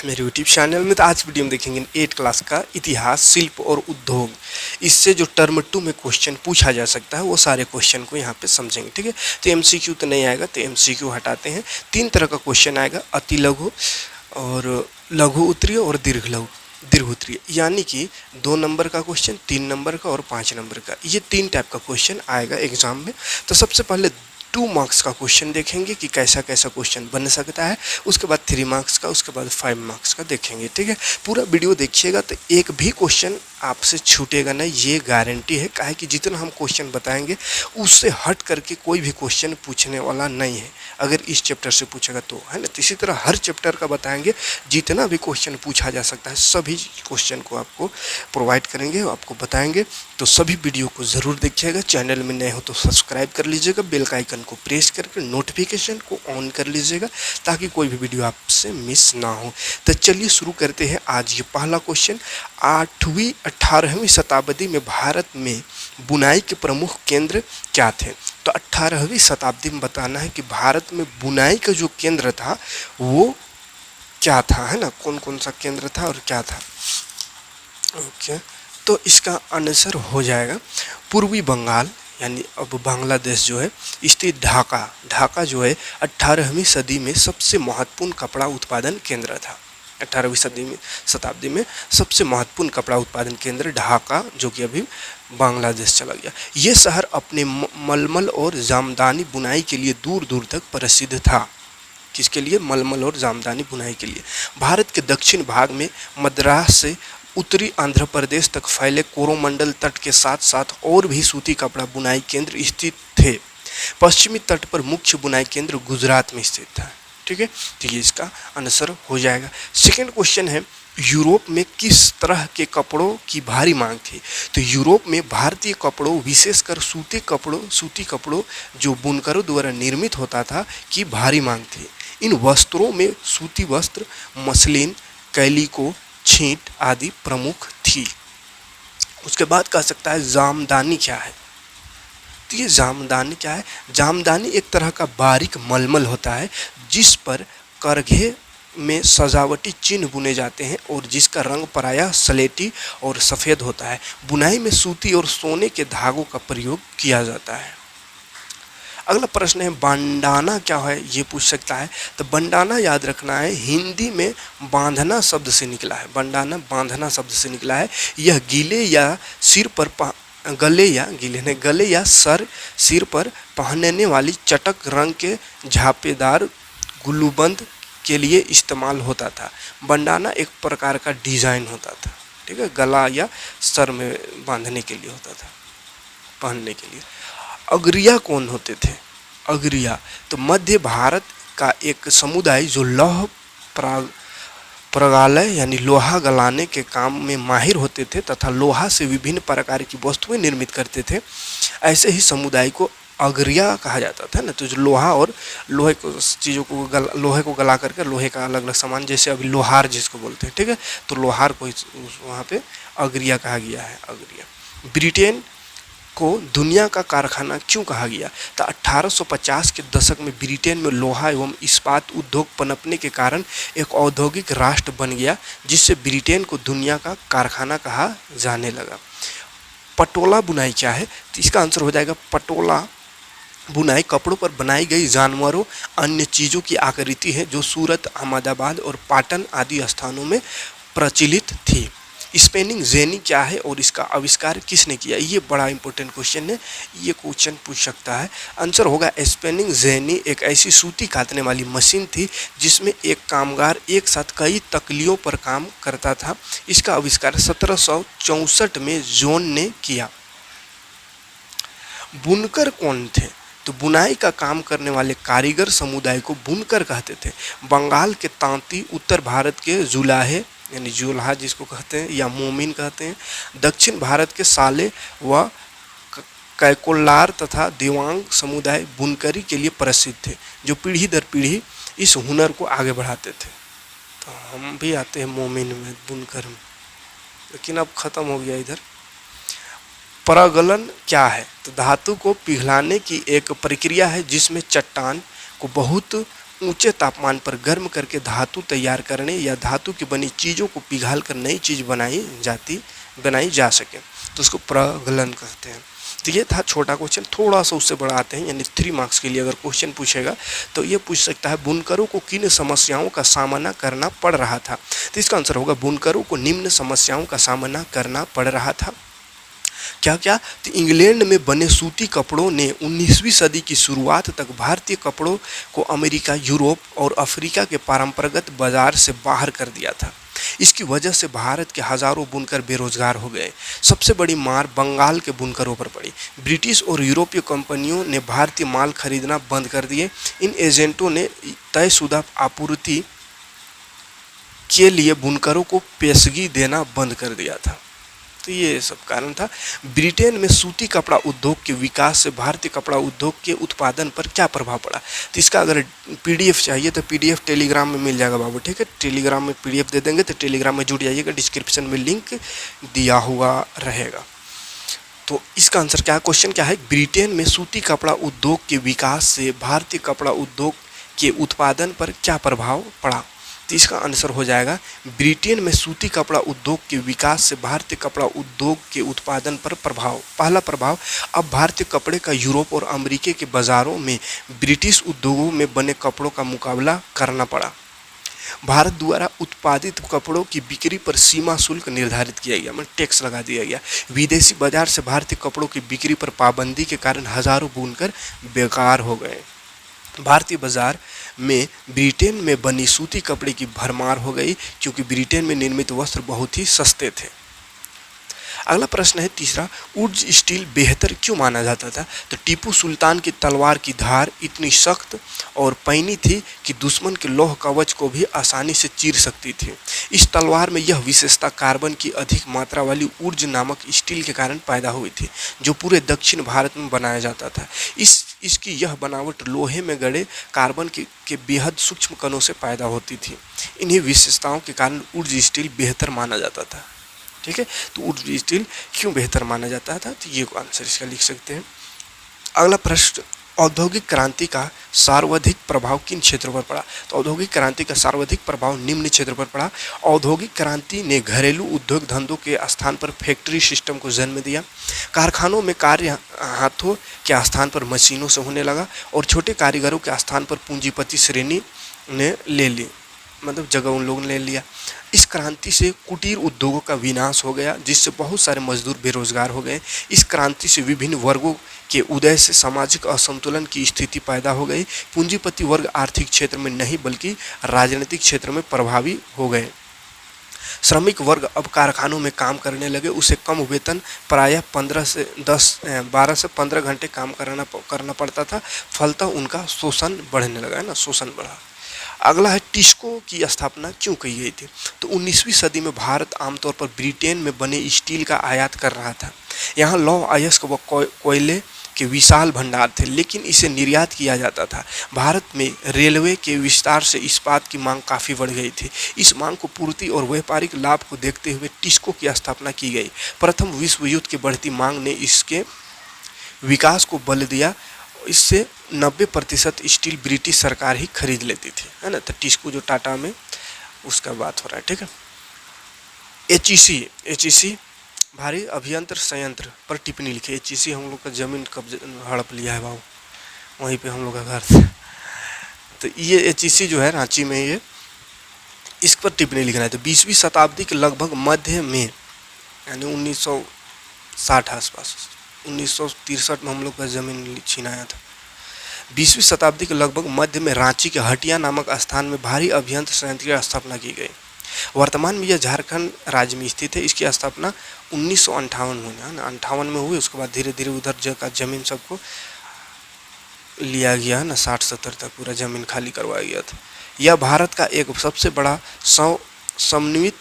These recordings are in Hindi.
मेरे यूट्यूब चैनल में। तो आज वीडियो में देखेंगे 8 क्लास का इतिहास, शिल्प और उद्योग। इससे जो टर्म 2 में क्वेश्चन पूछा जा सकता है वो सारे क्वेश्चन को यहाँ पे समझेंगे, ठीक है। तो एमसीक्यू तो नहीं आएगा, तो एमसीक्यू हटाते हैं। 3 तरह का क्वेश्चन आएगा, अति लघु और लघु उत्तरीय और दीर्घ उत्तरीय, यानी कि 2 नंबर का क्वेश्चन, 3 नंबर का और 5 नंबर का, ये 3 टाइप का क्वेश्चन आएगा एग्जाम में। तो सबसे पहले 2 मार्क्स का क्वेश्चन देखेंगे कि कैसा कैसा क्वेश्चन बन सकता है। उसके बाद 3 मार्क्स का, उसके बाद 5 मार्क्स का देखेंगे, ठीक है। पूरा वीडियो देखिएगा तो एक भी क्वेश्चन आपसे छूटेगा नहीं, ये गारंटी है। काहे कि जितना हम क्वेश्चन बताएंगे उससे हट करके कोई भी क्वेश्चन पूछने वाला नहीं है, अगर इस चैप्टर से पूछेगा तो, है ना। तो इसी तरह हर चैप्टर का बताएंगे, जितना भी क्वेश्चन पूछा जा सकता है सभी क्वेश्चन को आपको प्रोवाइड करेंगे, आपको बताएंगे। तो सभी वीडियो को ज़रूर देखिएगा। चैनल में नए हो तो सब्सक्राइब कर लीजिएगा, बेल का आइकन को प्रेस करके नोटिफिकेशन को ऑन कर लीजिएगा, ताकि कोई भी वीडियो आपसे मिस ना हो। तो चलिए शुरू करते हैं। आज ये पहला क्वेश्चन, 8वीं 18वीं शताब्दी में भारत में बुनाई के प्रमुख केंद्र क्या थे। तो 18वीं शताब्दी में बताना है कि भारत में बुनाई का जो केंद्र था वो क्या था, है ना। कौन कौन सा केंद्र था और क्या था। ओके, तो इसका आंसर हो जाएगा पूर्वी बंगाल, यानी अब बांग्लादेश जो है, स्थित ढाका जो है 18वीं सदी में सबसे महत्वपूर्ण कपड़ा उत्पादन केंद्र था। 18वीं शताब्दी में सबसे महत्वपूर्ण कपड़ा उत्पादन केंद्र ढाका, जो कि अभी बांग्लादेश चला गया। ये शहर अपने मलमल और जामदानी बुनाई के लिए दूर दूर तक प्रसिद्ध था। किसके लिए? मलमल और जामदानी बुनाई के लिए। भारत के दक्षिण भाग में मद्रास से उत्तरी आंध्र प्रदेश तक फैले कोरोमंडल तट के साथ साथ और भी सूती कपड़ा बुनाई केंद्र स्थित थे। पश्चिमी तट पर मुख्य बुनाई केंद्र गुजरात में स्थित था, ठीक है। तो ये इसका आंसर हो जाएगा। सेकंड क्वेश्चन है, यूरोप में किस तरह के कपड़ों की भारी मांग थी। तो यूरोप में भारतीय कपड़ों, विशेषकर सूती कपड़ों जो बुनकरों द्वारा निर्मित होता था, की भारी मांग थी। इन वस्त्रों में सूती वस्त्र, मसलिन, कैलिको, छींट आदि प्रमुख थी। उसके बाद कह सकता है जामदानी क्या है। तो ये जामदानी क्या है? जामदानी एक तरह का बारीक मलमल होता है जिस पर करघे में सजावटी चिन्ह बुने जाते हैं और जिसका रंग प्रायः स्लेटी और सफ़ेद होता है। बुनाई में सूती और सोने के धागों का प्रयोग किया जाता है। अगला प्रश्न है, बंडाना क्या है, ये पूछ सकता है। तो बंडाना याद रखना है, हिंदी में बांधना शब्द से निकला है। बंडाना बांधना शब्द से निकला है। यह गले या सिर पर गले या सिर पर पहनने वाली चटक रंग के झापेदार गुल्लूबंद के लिए इस्तेमाल होता था। बंडाना एक प्रकार का डिजाइन होता था, ठीक है, गला या सर में बांधने के लिए होता था, पहनने के लिए। अगरिया कौन होते थे? अगरिया तो मध्य भारत का एक समुदाय जो लौह प्रगालय यानी लोहा गलाने के काम में माहिर होते थे तथा लोहा से विभिन्न प्रकार की वस्तुएं निर्मित करते थे। ऐसे ही समुदाय को अगरिया कहा जाता था ना। तो जो लोहा और लोहे को चीज़ों को लोहे को गला करके लोहे का अलग अलग सामान, जैसे अभी लोहार जिसको बोलते हैं, ठीक है, तो लोहार को वहाँ पे अगरिया कहा गया है। अगरिया। ब्रिटेन को दुनिया का कारखाना क्यों कहा गया? तो 1850 के दशक में ब्रिटेन में लोहा एवं इस्पात उद्योग पनपने के कारण एक औद्योगिक राष्ट्र बन गया, जिससे ब्रिटेन को दुनिया का कारखाना कहा जाने लगा। पटोला बुनाई क्या है? तो इसका आंसर हो जाएगा पटोला बुनाई कपड़ों पर बनाई गई जानवरों अन्य चीज़ों की आकृति है जो सूरत, अहमदाबाद और पाटन आदि स्थानों में प्रचलित थी। स्पेनिंग जेनी क्या है और इसका आविष्कार किसने किया? ये बड़ा इंपॉर्टेंट क्वेश्चन है, ये क्वेश्चन पूछ सकता है। आंसर होगा स्पेनिंग जेनी एक ऐसी सूती काटने वाली मशीन थी जिसमें एक कामगार एक साथ कई तकलियों पर काम करता था। इसका आविष्कार 1764 में जॉन ने किया। बुनकर कौन थे? तो बुनाई का काम करने वाले कारीगर समुदाय को बुनकर कहते थे। बंगाल के तांती, उत्तर भारत के जुलाहे यानी जुल्हा जिसको कहते हैं या मोमिन कहते हैं, दक्षिण भारत के साले व कैकोलार तथा देवांग समुदाय बुनकरी के लिए प्रसिद्ध थे, जो पीढ़ी दर पीढ़ी इस हुनर को आगे बढ़ाते थे। तो हम भी आते हैं मोमिन में, बुनकर में, लेकिन अब ख़त्म हो गया इधर। परागलन क्या है? तो धातु को पिघलाने की एक प्रक्रिया है जिसमें चट्टान को बहुत ऊंचे तापमान पर गर्म करके धातु तैयार करने या धातु की बनी चीज़ों को पिघाल कर नई चीज़ बनाई जा सके, तो उसको प्रगलन कहते हैं। तो ये था छोटा क्वेश्चन। थोड़ा सा उससे बड़ा आते हैं, यानी 3 मार्क्स के लिए अगर क्वेश्चन पूछेगा तो ये पूछ सकता है बुनकरों को किन समस्याओं का सामना करना पड़ रहा था। तो इसका आंसर होगा बुनकरों को निम्न समस्याओं का सामना करना पड़ रहा था। क्या क्या? तो इंग्लैंड में बने सूती कपड़ों ने 19वीं सदी की शुरुआत तक भारतीय कपड़ों को अमेरिका, यूरोप और अफ्रीका के परंपरागत बाजार से बाहर कर दिया था। इसकी वजह से भारत के हजारों बुनकर बेरोजगार हो गए। सबसे बड़ी मार बंगाल के बुनकरों पर पड़ी। ब्रिटिश और यूरोपीय कंपनियों ने भारतीय माल खरीदना बंद कर दिए। इन एजेंटों ने तयशुदा आपूर्ति के लिए बुनकरों को पेशगी देना बंद कर दिया था। तो ये सब कारण था। ब्रिटेन में सूती कपड़ा उद्योग के विकास से भारतीय कपड़ा उद्योग के उत्पादन पर क्या प्रभाव पड़ा। तो इसका अगर पीडीएफ चाहिए तो पीडीएफ टेलीग्राम में मिल जाएगा बाबू, ठीक है। टेलीग्राम में पीडीएफ दे देंगे, तो टेलीग्राम में जुड़ जाइएगा, डिस्क्रिप्शन में लिंक दिया हुआ रहेगा। तो इसका आंसर क्या है, क्वेश्चन क्या है, ब्रिटेन में सूती कपड़ा उद्योग के विकास से भारतीय कपड़ा उद्योग के उत्पादन पर क्या प्रभाव पड़ा। तो इसका आंसर हो जाएगा ब्रिटेन में सूती कपड़ा उद्योग के विकास से भारतीय कपड़ा उद्योग के उत्पादन पर प्रभाव। पहला प्रभाव, अब भारतीय कपड़े का यूरोप और अमेरिका के बाजारों में ब्रिटिश उद्योगों में बने कपड़ों का मुकाबला करना पड़ा। भारत द्वारा उत्पादित कपड़ों की बिक्री पर सीमा शुल्क निर्धारित किया गया, मतलब टैक्स लगा दिया गया। विदेशी बाजार से भारतीय कपड़ों की बिक्री पर पाबंदी के कारण हजारों बुनकर बेकार हो गए। भारतीय बाजार में ब्रिटेन में बनी सूती कपड़े की भरमार हो गई, क्योंकि ब्रिटेन में निर्मित वस्त्र बहुत ही सस्ते थे। अगला प्रश्न है तीसरा, उर्ज स्टील बेहतर क्यों माना जाता था। तो टीपू सुल्तान की तलवार की धार इतनी सख्त और पैनी थी कि दुश्मन के लौह कवच को भी आसानी से चीर सकती थी। इस तलवार में यह विशेषता कार्बन की अधिक मात्रा वाली उर्ज नामक स्टील के कारण पैदा हुई थी, जो पूरे दक्षिण भारत में बनाया जाता था। इसकी यह बनावट लोहे में गड़े कार्बन के बेहद सूक्ष्म कणों से पैदा होती थी। इन्हीं विशेषताओं के कारण उर्ज स्टील बेहतर माना जाता था, ठीक है। तो उर्ज स्टील क्यों बेहतर माना जाता था, तो ये आंसर इसका लिख सकते हैं। अगला प्रश्न, औद्योगिक क्रांति का सर्वाधिक प्रभाव किन क्षेत्रों पर पड़ा। तो औद्योगिक क्रांति का सर्वाधिक प्रभाव निम्न क्षेत्रों पर पड़ा। औद्योगिक क्रांति ने घरेलू उद्योग धंधों के स्थान पर फैक्ट्री सिस्टम को जन्म दिया। कारखानों में कार्य हाथों के स्थान पर मशीनों से होने लगा और छोटे कारीगरों के स्थान पर पूंजीपति श्रेणी ने ले ली, मतलब जगह उन लोगों ने ले लिया। इस क्रांति से कुटीर उद्योगों का विनाश हो गया, जिससे बहुत सारे मजदूर बेरोजगार हो गए। इस क्रांति से विभिन्न वर्गों के उदय से सामाजिक असंतुलन की स्थिति पैदा हो गई। पूंजीपति वर्ग आर्थिक क्षेत्र में नहीं बल्कि राजनीतिक क्षेत्र में प्रभावी हो गए। श्रमिक वर्ग अब कारखानों में काम करने लगे। उसे कम वेतन, प्रायः 12 से 15 घंटे काम करना पड़ता था। फलतः उनका शोषण बढ़ने लगा, है ना, शोषण बढ़ा। अगला है, टिस्को की स्थापना क्यों की गई थी। तो 19वीं सदी में भारत आमतौर पर ब्रिटेन में बने स्टील का आयात कर रहा था। यहाँ लौह अयस्क व कोयले के विशाल भंडार थे, लेकिन इसे निर्यात किया जाता था। भारत में रेलवे के विस्तार से इस्पात की मांग काफ़ी बढ़ गई थी। इस मांग को पूर्ति और व्यापारिक लाभ को देखते हुए टिस्को की स्थापना की गई। प्रथम विश्व युद्ध की बढ़ती मांग ने इसके विकास को बल दिया। इससे 90% स्टील ब्रिटिश सरकार ही खरीद लेती थी, है ना। तो टिस्को जो टाटा में उसका बात हो रहा है, ठीक है। एचईसी भारी अभियंत्र संयंत्र पर टिप्पणी लिखी। एचईसी हम लोग का जमीन कब्जे हड़प लिया है बाबू, वहीं पे हम लोग का घर था। तो ये एचईसी जो है रांची में, ये इस पर टिप्पणी लिखना है। तो 20वीं शताब्दी के लगभग मध्य में, यानी 1960 आसपास, 1963 में हम लोग का ज़मीन छीनाया था। 20वीं शताब्दी के लगभग मध्य में रांची के हटिया नामक स्थान में भारी अभियंत्र संयंत्र की स्थापना की गई। वर्तमान में यह झारखंड राज्य में स्थित है। इसकी स्थापना 1958 में, है ना, 58 में हुई। उसके बाद धीरे धीरे उधर का जमीन सबको लिया गया, ना, 60-70 तक पूरा जमीन खाली करवाया गया था। यह भारत का एक सबसे बड़ा समन्वित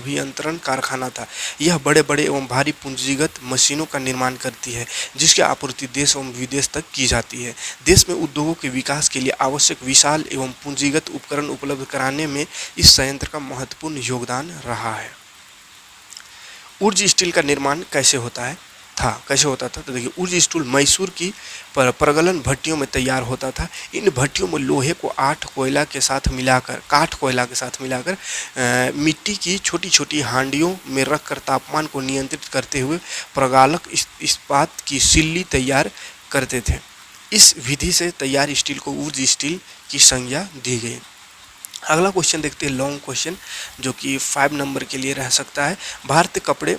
अभियंत्रण कारखाना था। यह बड़े बड़े एवं भारी पूंजीगत मशीनों का निर्माण करती है, जिसकी आपूर्ति देश एवं विदेश तक की जाती है। देश में उद्योगों के विकास के लिए आवश्यक विशाल एवं पूंजीगत उपकरण उपलब्ध कराने में इस संयंत्र का महत्वपूर्ण योगदान रहा है। उर्ज स्टील का निर्माण कैसे होता है। था। कैसे होता था? तो देखिए, ऊर्ज स्टूल मैसूर की प्रगलन भट्टियों में तैयार होता था। इन भट्टियों में लोहे को काठ कोयला के साथ मिलाकर मिट्टी की छोटी छोटी हांडियों में रखकर तापमान को नियंत्रित करते हुए प्रगालक इस्पात की सिल्ली तैयार करते थे। इस विधि से तैयार स्टील को ऊर्ज स्टील की संज्ञा दी गई। अगला क्वेश्चन देखते हैं, लॉन्ग क्वेश्चन, जो कि 5 नंबर के लिए रह सकता है। भारतीय कपड़े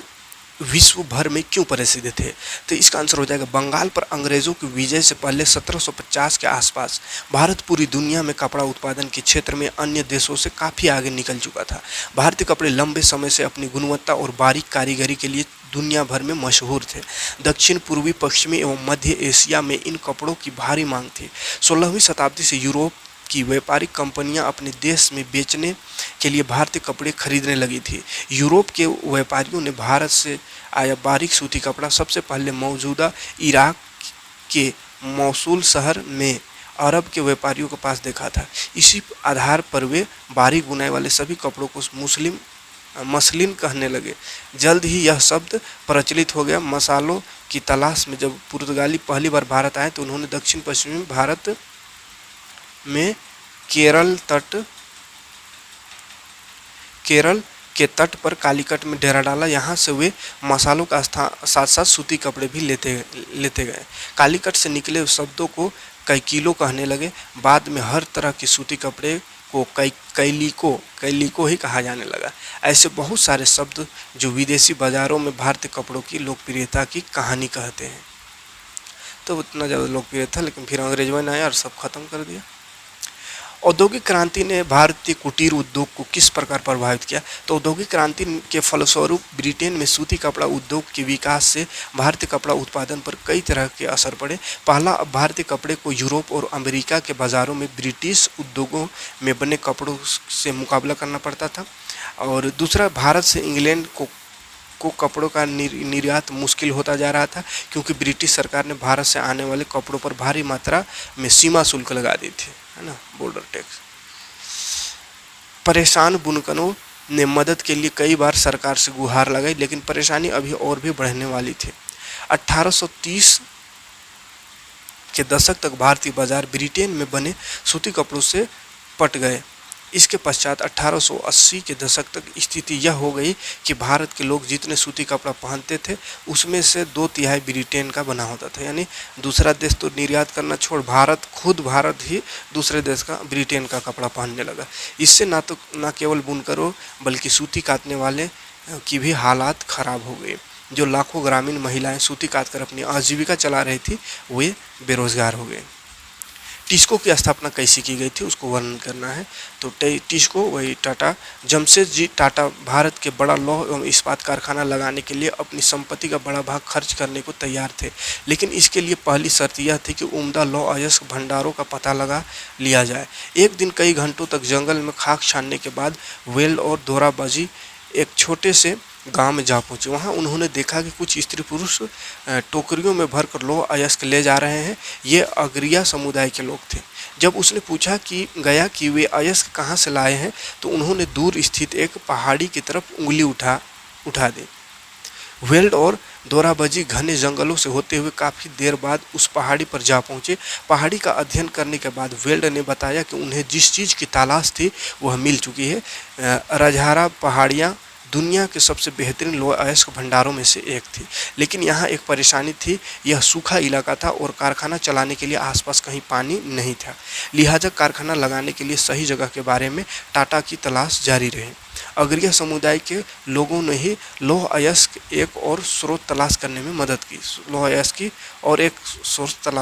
विश्व भर में क्यों प्रसिद्ध थे? तो इसका आंसर हो जाएगा, बंगाल पर अंग्रेजों की विजय से पहले 1750 के आसपास भारत पूरी दुनिया में कपड़ा उत्पादन के क्षेत्र में अन्य देशों से काफ़ी आगे निकल चुका था। भारतीय कपड़े लंबे समय से अपनी गुणवत्ता और बारीक कारीगरी के लिए दुनिया भर में मशहूर थे। दक्षिण पूर्वी, पश्चिमी एवं मध्य एशिया में इन कपड़ों की भारी मांग थी। 16वीं शताब्दी से यूरोप की व्यापारिक कंपनियां अपने देश में बेचने के लिए भारतीय कपड़े खरीदने लगी थी। यूरोप के व्यापारियों ने भारत से आया बारीक सूती कपड़ा सबसे पहले मौजूदा इराक के मौसूल शहर में अरब के व्यापारियों के पास देखा था। इसी आधार पर वे बारीक बुनाई वाले सभी कपड़ों को मसलिन कहने लगे। जल्द ही यह शब्द प्रचलित हो गया। मसालों की तलाश में जब पुर्तगाली पहली बार भारत आए तो उन्होंने दक्षिण पश्चिमी भारत में केरल के तट पर कालीकट में डेरा डाला। यहाँ से वे मसालों का साथ साथ सूती कपड़े भी लेते गए। कालीकट से निकले शब्दों को कैकिलो कहने लगे। बाद में हर तरह के सूती कपड़े को कैलिको ही कहा जाने लगा। ऐसे बहुत सारे शब्द जो विदेशी बाजारों में भारतीय कपड़ों की लोकप्रियता की कहानी कहते हैं। तो उतना ज़्यादा लोकप्रिय था, लेकिन फिर अंग्रेजों ने आया और सब खत्म कर दिया। औद्योगिक क्रांति ने भारतीय कुटीर उद्योग को किस प्रकार प्रभावित किया? तो औद्योगिक क्रांति के फलस्वरूप ब्रिटेन में सूती कपड़ा उद्योग के विकास से भारतीय कपड़ा उत्पादन पर कई तरह के असर पड़े। पहला, भारतीय कपड़े को यूरोप और अमेरिका के बाज़ारों में ब्रिटिश उद्योगों में बने कपड़ों से मुकाबला करना पड़ता था। और दूसरा, भारत से इंग्लैंड को कपड़ों का निर्यात मुश्किल होता जा रहा था, क्योंकि ब्रिटिश सरकार ने भारत से आने वाले कपड़ों पर भारी मात्रा में सीमा शुल्क लगा दी थी, है ना, बॉर्डर टैक्स। परेशान बुनकरों ने मदद के लिए कई बार सरकार से गुहार लगाई, लेकिन परेशानी अभी और भी बढ़ने वाली थी। 1830 के दशक तक भारतीय बाजार ब्रिटेन में बने सूती कपड़ों से पट गए। इसके पश्चात 1880 के दशक तक स्थिति यह हो गई कि भारत के लोग जितने सूती कपड़ा पहनते थे उसमें से 2/3 ब्रिटेन का बना होता था। यानी दूसरा देश तो निर्यात करना छोड़, भारत ही दूसरे देश का ब्रिटेन का कपड़ा पहनने लगा। इससे न केवल बुनकरों बल्कि सूती काटने वाले की भी हालात खराब हो गए। जो लाखों ग्रामीण महिलाएं सूती काटकर अपनी आजीविका चला रही थी वे बेरोजगार हो गए। टिस्को की स्थापना कैसे की गई थी उसको वर्णन करना है। तो टिस्को वही जमशेदजी टाटा भारत के बड़ा लौह एवं इस्पात कारखाना लगाने के लिए अपनी संपत्ति का बड़ा भाग खर्च करने को तैयार थे, लेकिन इसके लिए पहली शर्त यह थी कि उम्दा लौह अयस्क भंडारों का पता लगा लिया जाए। एक दिन कई घंटों तक जंगल में खाक छानने के बाद वेल्ड और दोराबाजी एक छोटे से गांव में जा पहुंचे। वहां उन्होंने देखा कि कुछ स्त्री पुरुष टोकरियों में भरकर लौह अयस्क ले जा रहे हैं। ये अगरिया समुदाय के लोग थे। जब उसने पूछा कि वे अयस्क कहां से लाए हैं, तो उन्होंने दूर स्थित एक पहाड़ी की तरफ उंगली उठा दी। वेल्ड और दोराबाजी घने जंगलों से होते हुए काफ़ी देर बाद उस पहाड़ी पर जा पहुंचे। पहाड़ी का अध्ययन करने के बाद वेल्ड ने बताया कि उन्हें जिस चीज़ की तलाश थी वह मिल चुकी है। रजहारा पहाड़ियाँ दुनिया के सबसे बेहतरीन लौह अयस्क भंडारों में से एक थी, लेकिन यहाँ एक परेशानी थी। यह सूखा इलाका था और कारखाना चलाने के लिए आसपास कहीं पानी नहीं था। लिहाजा कारखाना लगाने के लिए सही जगह के बारे में टाटा की तलाश जारी रही। अगरिया समुदाय के लोगों ने ही लौह अयस्क एक और स्रोत तलाश करने में मदद की। लौह अयस्क की और एक स्रोत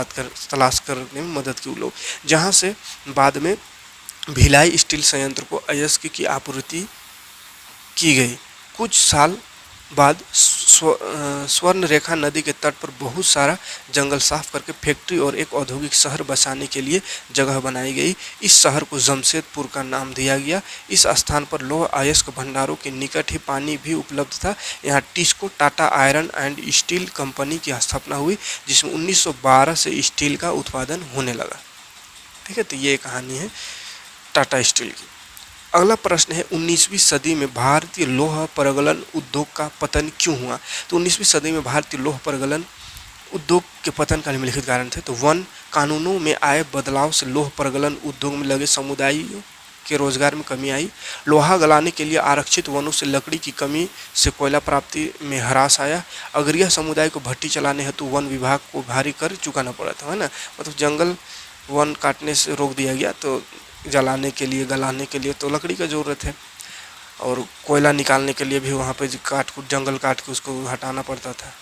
तलाश करने में मदद की लोग, जहाँ से बाद में भिलाई स्टील संयंत्र को अयस्क की आपूर्ति की गई। कुछ साल बाद स्वर्ण रेखा नदी के तट पर बहुत सारा जंगल साफ करके फैक्ट्री और एक औद्योगिक शहर बसाने के लिए जगह बनाई गई। इस शहर को जमशेदपुर का नाम दिया गया। इस स्थान पर लौह अयस्क भंडारों के निकट ही पानी भी उपलब्ध था। यहाँ TISCO Tata iron and steel company की स्थापना हुई, जिसमें 1912 से स्टील का उत्पादन होने लगा। ठीक है, तो ये कहानी है टाटा स्टील की। अगला प्रश्न है 19वीं सदी में भारतीय लौह परगलन उद्योग का पतन क्यों हुआ। तो 19वीं सदी में भारतीय लौह परगलन उद्योग के पतन का निम्नलिखित कारण थे। तो वन कानूनों में आए बदलाव से लौह परगलन उद्योग में लगे समुदायों के रोजगार में कमी आई। लोहा गलाने के लिए आरक्षित वनों से लकड़ी की कमी से कोयला प्राप्ति में ह्रास आया। अगरिया समुदाय को भट्टी चलाने हेतु वन विभाग को भारी कर चुकाना पड़ा था, है ना। मतलब जंगल वन काटने से रोक दिया गया, तो जलाने के लिए गलाने के लिए तो लकड़ी का ज़रूरत है, और कोयला निकालने के लिए भी वहाँ पे जंगल काट के उसको हटाना पड़ता था।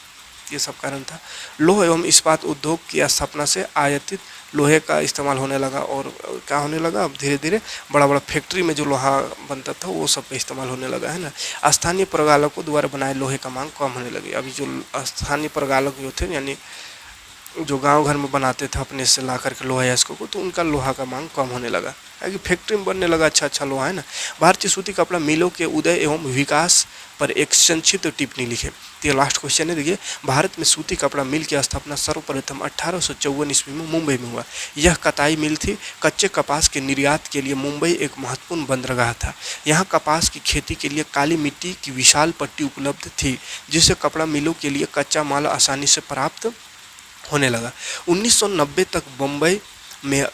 ये सब कारण था। लौह एवं इस्पात उद्योग की स्थापना से आयातित लोहे का इस्तेमाल होने लगा, और क्या होने लगा, अब धीरे धीरे बड़ा बड़ा फैक्ट्री में जो लोहा बनता था वो सब पे इस्तेमाल होने लगा, है ना। स्थानीय प्रगालकों द्वारा बनाए लोहे का मांग कम होने लगी। अभी जो स्थानीय प्रगालक जो थे, यानी जो गांव घर में बनाते थे अपने से ला करके लोहा या इसको, तो उनका लोहा का मांग कम होने लगा, क्योंकि फैक्ट्री में बनने लगा अच्छा लोहा, है ना। भारतीय सूती कपड़ा मिलों के उदय एवं विकास पर एक संक्षिप्त टिप्पणी लिखे। तो ये लास्ट क्वेश्चन है, देखिए। भारत में सूती कपड़ा मिल की स्थापना सर्वप्रथम 1854 ईस्वी में मुंबई में हुआ। यह कताई मिल थी। कच्चे कपास के निर्यात के लिए मुंबई एक महत्वपूर्ण बंदरगाह था। यहाँ कपास की खेती के लिए काली मिट्टी की विशाल पट्टी उपलब्ध थी, जिससे कपड़ा मिलों के लिए कच्चा माल आसानी से प्राप्त होने लगा। 1990 तक बम्बई में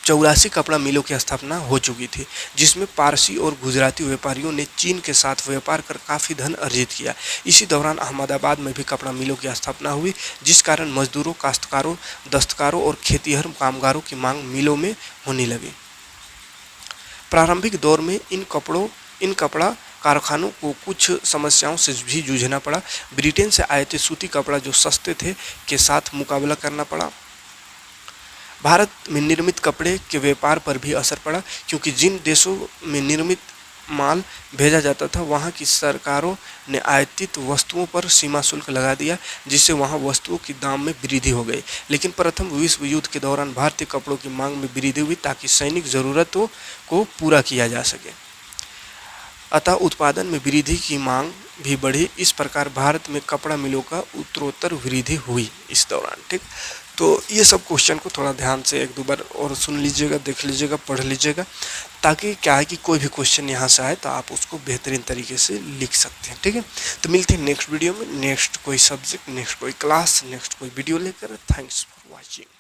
84 कपड़ा मिलों की स्थापना हो चुकी थी, जिसमें पारसी और गुजराती व्यापारियों ने चीन के साथ व्यापार कर काफ़ी धन अर्जित किया। इसी दौरान अहमदाबाद में भी कपड़ा मिलों की स्थापना हुई, जिस कारण मजदूरों, काश्तकारों, दस्तकारों और खेतीहर कामगारों की मांग मिलों में होने लगी। प्रारंभिक दौर में इन कपड़ा कारखानों को कुछ समस्याओं से भी जूझना पड़ा। ब्रिटेन से आयातित सूती कपड़ा जो सस्ते थे के साथ मुकाबला करना पड़ा। भारत में निर्मित कपड़े के व्यापार पर भी असर पड़ा, क्योंकि जिन देशों में निर्मित माल भेजा जाता था वहाँ की सरकारों ने आयातित वस्तुओं पर सीमा शुल्क लगा दिया, जिससे वहाँ वस्तुओं की दाम में वृद्धि हो गई। लेकिन प्रथम विश्व युद्ध के दौरान भारतीय कपड़ों की मांग में वृद्धि हुई, ताकि सैनिक ज़रूरतों को पूरा किया जा सके। अतः उत्पादन में वृद्धि की मांग भी बढ़ी। इस प्रकार भारत में कपड़ा मिलों का उत्तरोत्तर वृद्धि हुई इस दौरान, ठीक। तो ये सब क्वेश्चन को थोड़ा ध्यान से एक दो बार और सुन लीजिएगा, देख लीजिएगा, पढ़ लीजिएगा, ताकि क्या है कि कोई भी क्वेश्चन यहाँ से आए तो आप उसको बेहतरीन तरीके से लिख सकते हैं, ठीक है। तो मिलते हैं नेक्स्ट वीडियो में, नेक्स्ट कोई सब्जेक्ट, नेक्स्ट कोई क्लास, नेक्स्ट कोई वीडियो लेकर। Thanks for watching.